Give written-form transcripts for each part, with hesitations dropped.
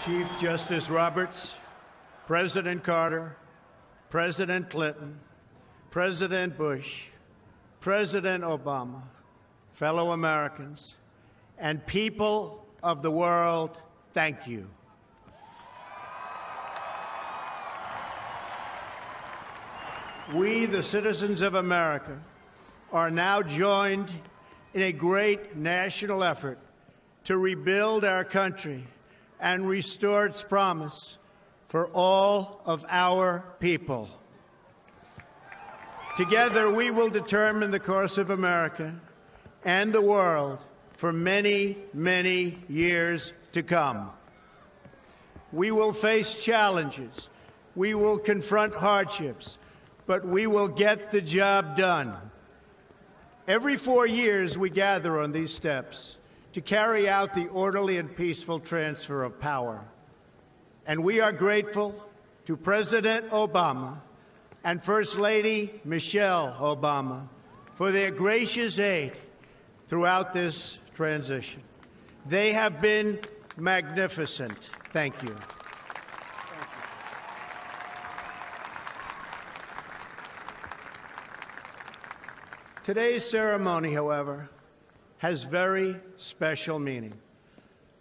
Chief Justice Roberts, President Carter, President Clinton, President Bush, President Obama, fellow Americans, and people of the world, thank you. We, the citizens of America, are now joined in a great national effort to rebuild our country and restore its promise for all of our people. Together, we will determine the course of America and the world for many, many years to come. We will face challenges. We will confront hardships, but we will get the job done. Every 4 years, we gather on these steps to carry out the orderly and peaceful transfer of power. And we are grateful to President Obama and First Lady Michelle Obama for their gracious aid throughout this transition. They have been magnificent. Thank you. Today's ceremony, however, has very special meaning,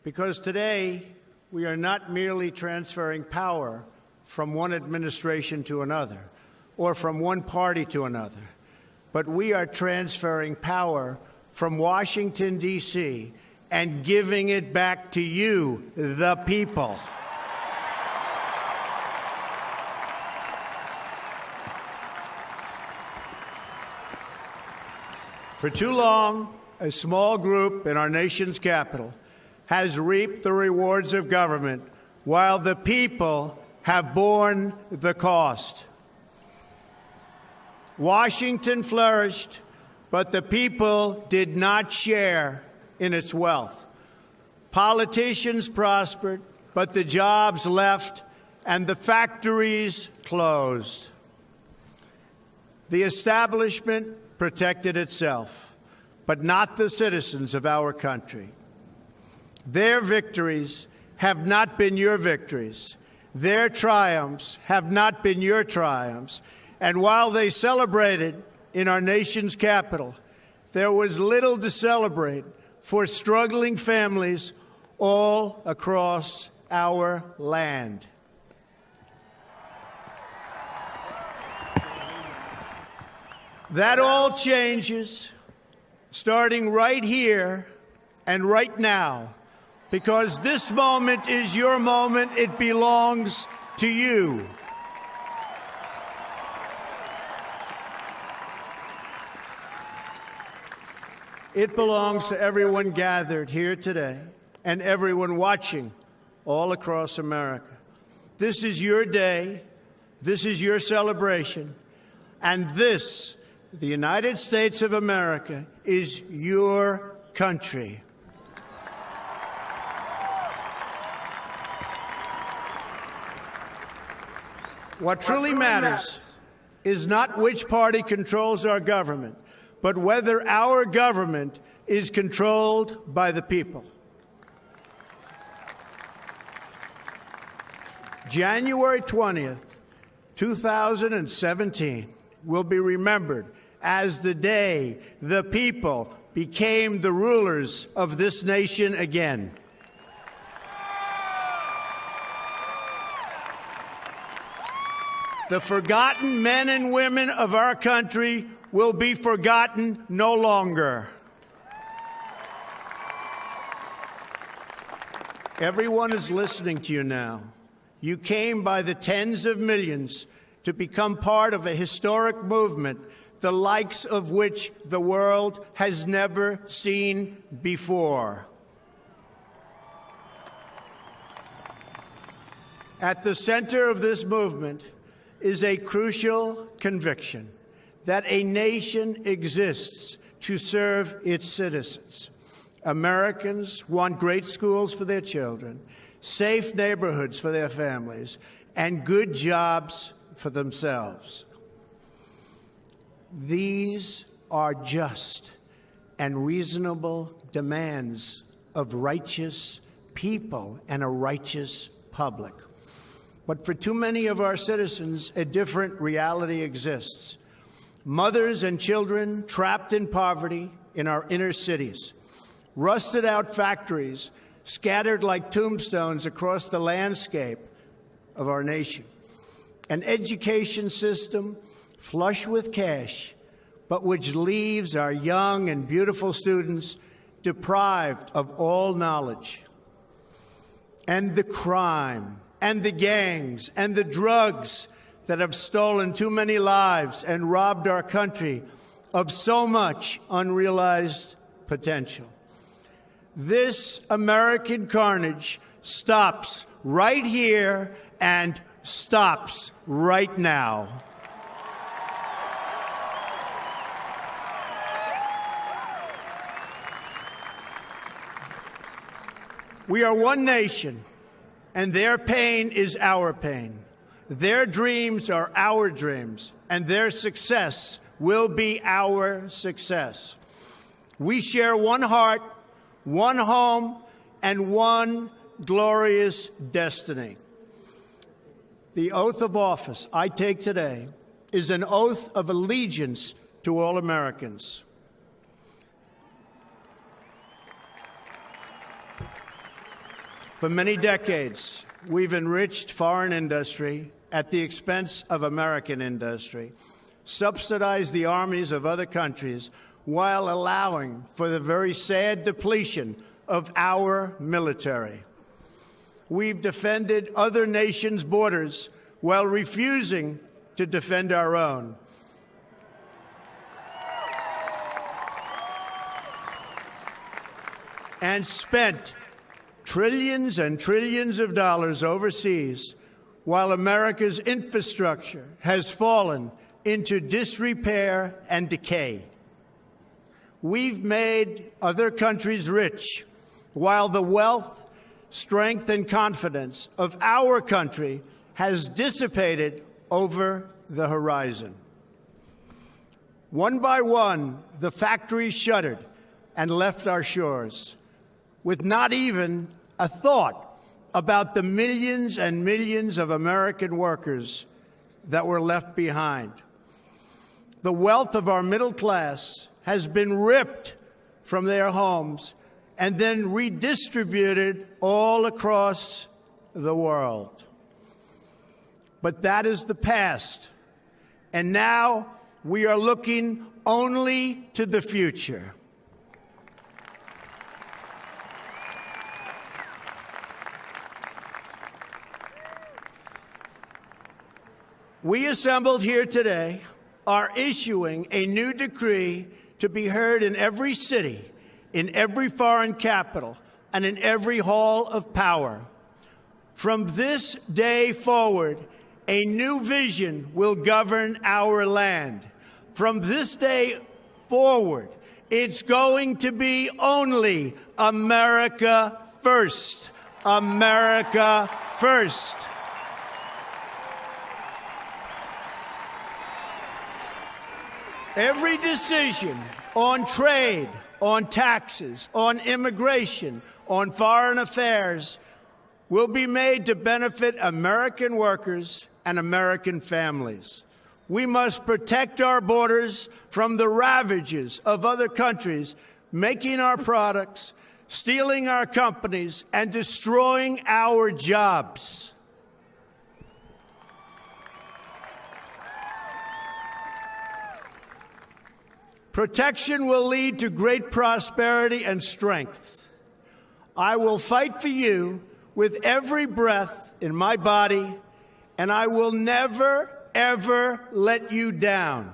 because today we are not merely transferring power from one administration to another or from one party to another, but we are transferring power from Washington, D.C., and giving it back to you, the people. For too long, a small group in our nation's capital has reaped the rewards of government while the people have borne the cost. Washington flourished, but the people did not share in its wealth. Politicians prospered, but the jobs left and the factories closed. The establishment protected itself, but not the citizens of our country. Their victories have not been your victories. Their triumphs have not been your triumphs. And while they celebrated in our nation's capital, there was little to celebrate for struggling families all across our land. That all changes starting right here and right now, because this moment is your moment. It belongs to you. It belongs to everyone gathered here today and everyone watching all across America. This is your day. This is your celebration. And this, the United States of America, is your country. What truly matters is not which party controls our government, but whether our government is controlled by the people. January 20th, 2017 will be remembered as the day the people became the rulers of this nation again. The forgotten men and women of our country will be forgotten no longer. Everyone is listening to you now. You came by the tens of millions to become part of a historic movement, the likes of which the world has never seen before. At the center of this movement is a crucial conviction that a nation exists to serve its citizens. Americans want great schools for their children, safe neighborhoods for their families, and good jobs for themselves. These are just and reasonable demands of righteous people and a righteous public. But for too many of our citizens, a different reality exists. Mothers and children trapped in poverty in our inner cities, rusted out factories scattered like tombstones across the landscape of our nation, an education system flush with cash, but which leaves our young and beautiful students deprived of all knowledge. And the crime, and the gangs, and the drugs that have stolen too many lives and robbed our country of so much unrealized potential. This American carnage stops right here and stops right now. We are one nation, and their pain is our pain. Their dreams are our dreams, and their success will be our success. We share one heart, one home, and one glorious destiny. The oath of office I take today is an oath of allegiance to all Americans. For many decades, we've enriched foreign industry at the expense of American industry, subsidized the armies of other countries while allowing for the very sad depletion of our military. We've defended other nations' borders while refusing to defend our own. And spent trillions and trillions of dollars overseas while America's infrastructure has fallen into disrepair and decay. We've made other countries rich while the wealth, strength, and confidence of our country has dissipated over the horizon. One by one, the factories shuttered and left our shores, with not even a thought about the millions and millions of American workers that were left behind. The wealth of our middle class has been ripped from their homes and then redistributed all across the world. But that is the past, and now we are looking only to the future. We assembled here today are issuing a new decree to be heard in every city, in every foreign capital, and in every hall of power. From this day forward, a new vision will govern our land. From this day forward, it's going to be only America first. America first. Every decision on trade, on taxes, on immigration, on foreign affairs will be made to benefit American workers and American families. We must protect our borders from the ravages of other countries making our products, stealing our companies, and destroying our jobs. Protection will lead to great prosperity and strength. I will fight for you with every breath in my body, and I will never, ever let you down.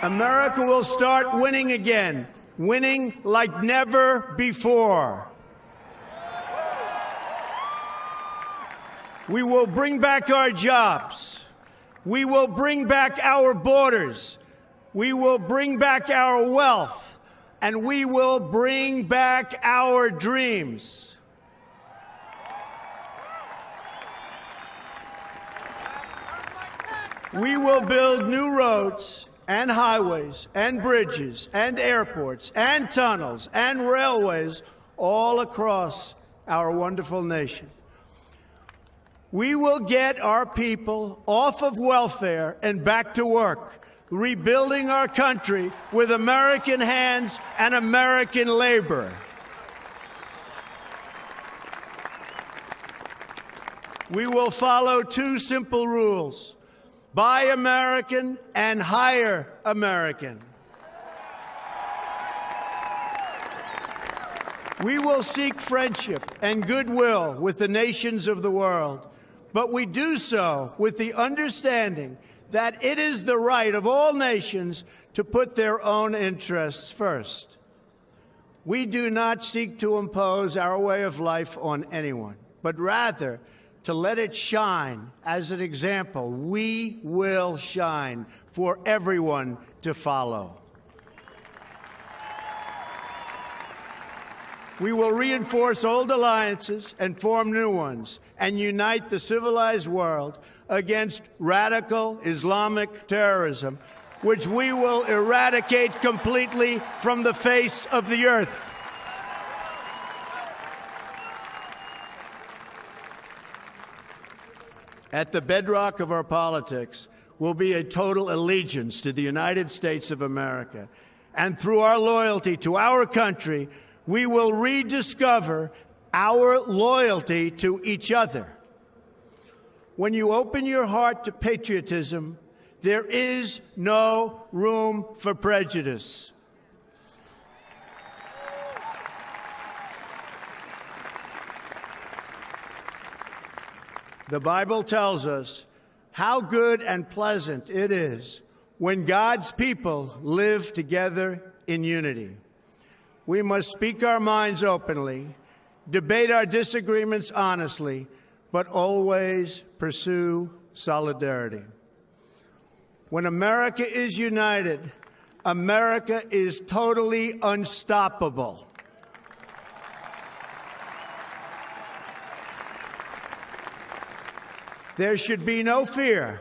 America will start winning again, winning like never before. We will bring back our jobs. We will bring back our borders. We will bring back our wealth. And we will bring back our dreams. We will build new roads and highways and bridges and airports and tunnels and railways all across our wonderful nation. We will get our people off of welfare and back to work, rebuilding our country with American hands and American labor. We will follow two simple rules: buy American and hire American. We will seek friendship and goodwill with the nations of the world, but we do so with the understanding that it is the right of all nations to put their own interests first. We do not seek to impose our way of life on anyone, but rather to let it shine as an example. We will shine for everyone to follow. We will reinforce old alliances and form new ones and unite the civilized world against radical Islamic terrorism, which we will eradicate completely from the face of the earth. At the bedrock of our politics will be a total allegiance to the United States of America. And through our loyalty to our country, we will rediscover our loyalty to each other. When you open your heart to patriotism, there is no room for prejudice. The Bible tells us how good and pleasant it is when God's people live together in unity. We must speak our minds openly, debate our disagreements honestly, but always pursue solidarity. When America is united, America is totally unstoppable. There should be no fear.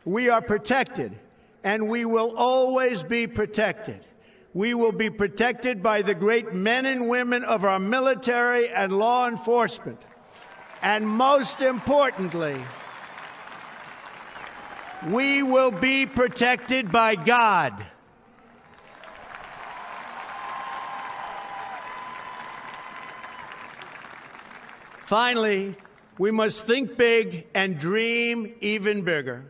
We are protected, and we will always be protected. We will be protected by the great men and women of our military and law enforcement. And most importantly, we will be protected by God. Finally, we must think big and dream even bigger.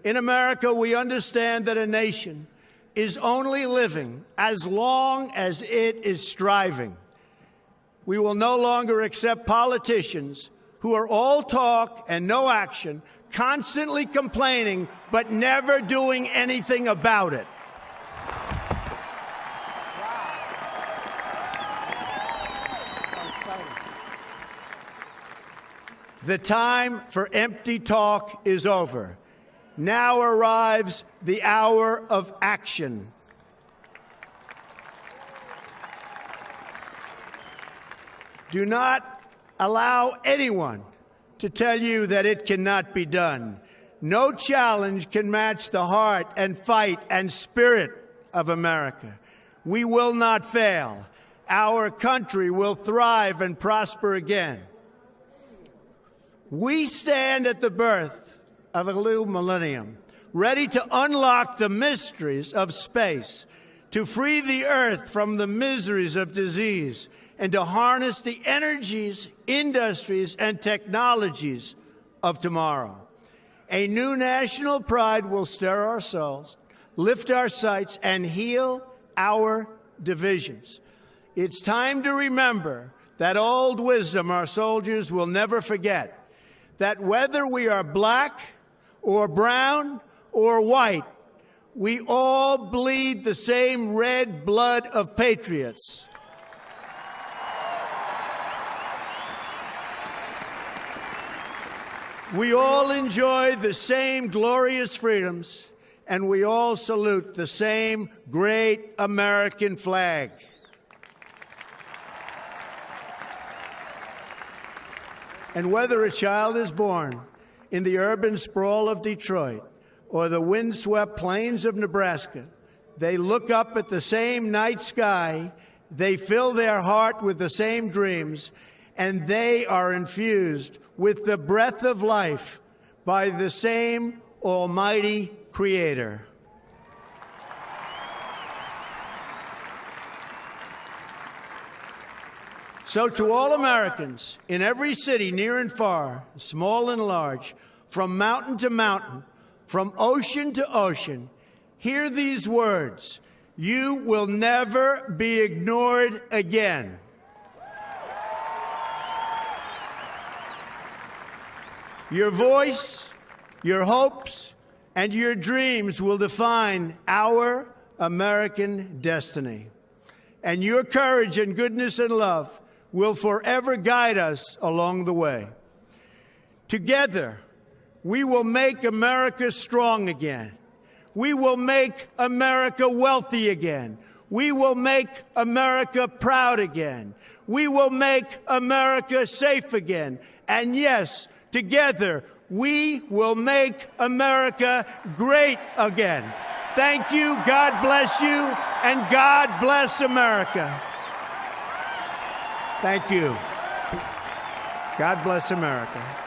In America, we understand that a nation is only living as long as it is striving. We will no longer accept politicians who are all talk and no action, constantly complaining but never doing anything about it. The time for empty talk is over. Now arrives the hour of action. Do not allow anyone to tell you that it cannot be done. No challenge can match the heart and fight and spirit of America. We will not fail. Our country will thrive and prosper again. We stand at the birth of a new millennium, ready to unlock the mysteries of space, to free the earth from the miseries of disease, and to harness the energies, industries, and technologies of tomorrow. A new national pride will stir our souls, lift our sights, and heal our divisions. It's time to remember that old wisdom our soldiers will never forget, that whether we are black or brown or white, we all bleed the same red blood of patriots. We all enjoy the same glorious freedoms, and we all salute the same great American flag. And whether a child is born in the urban sprawl of Detroit or the windswept plains of Nebraska. They look up at the same night sky, they fill their heart with the same dreams, and they are infused with the breath of life by the same Almighty Creator. So to all Americans in every city, near and far, small and large, from mountain to mountain, from ocean to ocean, hear these words: you will never be ignored again. Your voice, your hopes, and your dreams will define our American destiny. And your courage and goodness and love will forever guide us along the way. Together, we will make America strong again. We will make America wealthy again. We will make America proud again. We will make America safe again. And yes, together, we will make America great again. Thank you, God bless you, and God bless America. Thank you. God bless America.